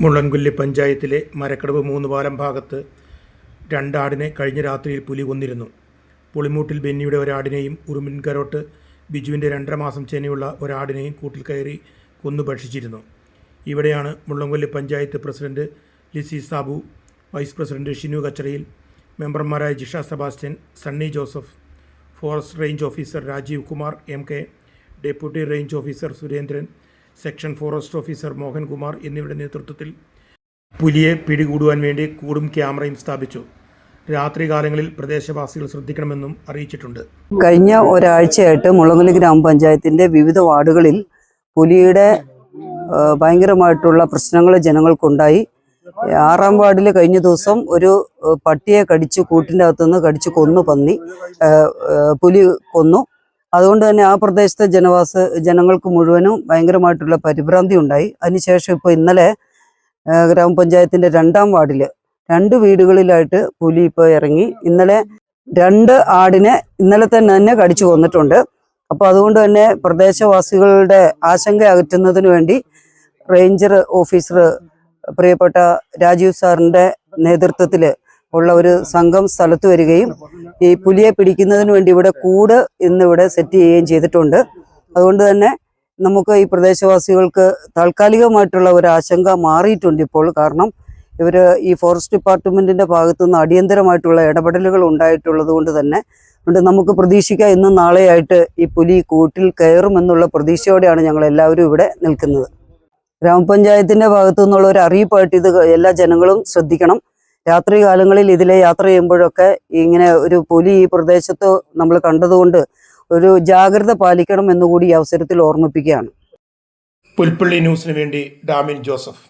മുള്ളൻകൊല്ലി പഞ്ചായത്തിലെ മരക്കടവ് 3 പാലം ഭാഗത്ത് രണ്ടാടിനെ കഴിഞ്ഞ രാത്രിയിൽ പുലി കൊന്നിരുന്നു. പുളിമൂട്ടിൽ ബെന്നിയുടെ ഒരാടിനെയും ഉറുമ്പിൻകരോട്ട് ബിജുവിൻ്റെ 2.5 മാസം ചേനയുള്ള ഒരാടിനെയും കൂട്ടിൽ കയറി കൊന്നു ഭക്ഷിച്ചിരുന്നു. ഇവിടെയാണ് Mullankolli panchayat president Lissy Sabu, vice president Shinu കച്ചറയിൽ, മെമ്പർമാരായ Jisha Sebastian, Sunny Joseph, forest range officer Rajeev Kumar MK, deputy range officer Surendran, section forest officer Mohankumar എന്നിവരുടെ നേതൃത്വത്തിൽ പുലിയെ പിടികൂടുവാൻ വേണ്ടി കൂടും ക്യാമറയും സ്ഥാപിച്ചു. രാത്രികാലങ്ങളിൽ പ്രദേശവാസികൾ ശ്രദ്ധിക്കണമെന്നും അറിയിച്ചിട്ടുണ്ട്. കഴിഞ്ഞ ഒരാഴ്ചയായിട്ട് മുള്ളൻകൊല്ലി ഗ്രാമപഞ്ചായത്തിൻ്റെ വിവിധ വാർഡുകളിൽ പുലിയുടെ ഭയങ്കരമായിട്ടുള്ള പ്രശ്നങ്ങൾ ജനങ്ങൾക്കുണ്ടായി. 6-ാം വാർഡിൽ കഴിഞ്ഞ ദിവസം ഒരു പട്ടിയെ കടിച്ചു, കൂട്ടിൻ്റെ അകത്തുനിന്ന് കടിച്ചു കൊന്നു പുലി കൊന്നു. അതുകൊണ്ട് തന്നെ ആ പ്രദേശത്തെ ജനങ്ങൾക്ക് മുഴുവനും ഭയങ്കരമായിട്ടുള്ള പരിഭ്രാന്തി ഉണ്ടായി. അതിനുശേഷം ഇപ്പോൾ ഇന്നലെ ഗ്രാമപഞ്ചായത്തിൻ്റെ 2-ാം വാർഡിൽ 2 വീടുകളിലായിട്ട് പുലി ഇപ്പോൾ ഇറങ്ങി. ഇന്നലെ 2 ആടിനെ ഇന്നലെ തന്നെ കടിച്ചു കൊന്നിട്ടുണ്ട്. അപ്പോൾ അതുകൊണ്ട് തന്നെ പ്രദേശവാസികളുടെ ആശങ്ക അകറ്റുന്നതിന് വേണ്ടി റേഞ്ചർ ഓഫീസർ പ്രിയപ്പെട്ട രാജീവ് സാറിൻ്റെ നേതൃത്വത്തിൽ ഉള്ള ഒരു സംഘം സ്ഥലത്ത് വരികയും ഈ പുലിയെ പിടിക്കുന്നതിന് വേണ്ടി ഇവിടെ കൂട് ഇന്നിവിടെ സെറ്റ് ചെയ്യുകയും ചെയ്തിട്ടുണ്ട്. അതുകൊണ്ട് തന്നെ നമുക്ക് ഈ പ്രദേശവാസികൾക്ക് താൽക്കാലികമായിട്ടുള്ള ഒരു ആശങ്ക മാറിയിട്ടുണ്ട് ഇപ്പോൾ. കാരണം ഇവർ ഈ ഫോറസ്റ്റ് ഡിപ്പാർട്ട്മെൻറ്റിൻ്റെ ഭാഗത്തുനിന്ന് അടിയന്തരമായിട്ടുള്ള ഇടപെടലുകൾ ഉണ്ടായിട്ടുള്ളത് കൊണ്ട് തന്നെ നമുക്ക് പ്രതീക്ഷിക്കാം ഇന്നും നാളെയായിട്ട് ഈ പുലി കൂട്ടിൽ കയറുമെന്നുള്ള പ്രതീക്ഷയോടെയാണ് ഞങ്ങൾ എല്ലാവരും ഇവിടെ നിൽക്കുന്നത്. ഗ്രാമപഞ്ചായത്തിൻ്റെ ഭാഗത്തു നിന്നുള്ള ഒരു അറിയിപ്പായിട്ട് ഇത് എല്ലാ ജനങ്ങളും ശ്രദ്ധിക്കണം. രാത്രി കാലങ്ങളിൽ ഇതിലെ യാത്ര ചെയ്യുമ്പോഴൊക്കെ ഇങ്ങനെ ഒരു പുലി ഈ പ്രദേശത്ത് നമ്മൾ കണ്ടതുകൊണ്ട് ഒരു ജാഗ്രത പാലിക്കണം എന്നുകൂടി ഈ അവസരത്തിൽ ഓർമ്മിപ്പിക്കുകയാണ്. പുൽപ്പള്ളി ന്യൂസിന് വേണ്ടി ഡാമിൻ ജോസഫ്.